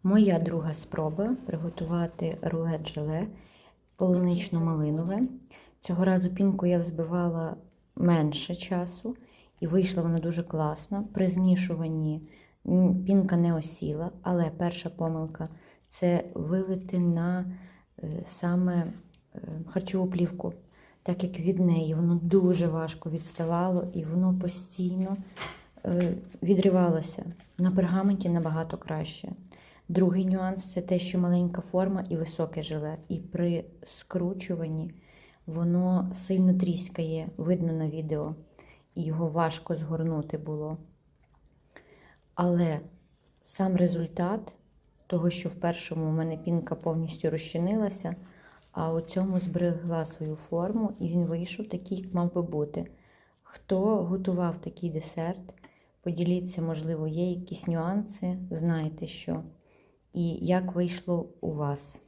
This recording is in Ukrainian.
Моя друга спроба приготувати рулет-желе полунично-малинове. Цього разу пінку я взбивала менше часу і вийшло воно дуже класно. При змішуванні пінка не осіла, але перша помилка – це вилити на саме харчову плівку, так як від неї воно дуже важко відставало і воно постійно відривалося. На пергаменті набагато краще. Другий нюанс – це те, що маленька форма і високе желе. І при скручуванні воно сильно тріскає, видно на відео. І його важко згорнути було. Але сам результат того, що в першому у мене пінка повністю розчинилася, а у цьому зберегла свою форму, і він вийшов такий, як мав би бути. Хто готував такий десерт, поділіться, можливо, є якісь нюанси, знаєте що. І як вийшло у вас.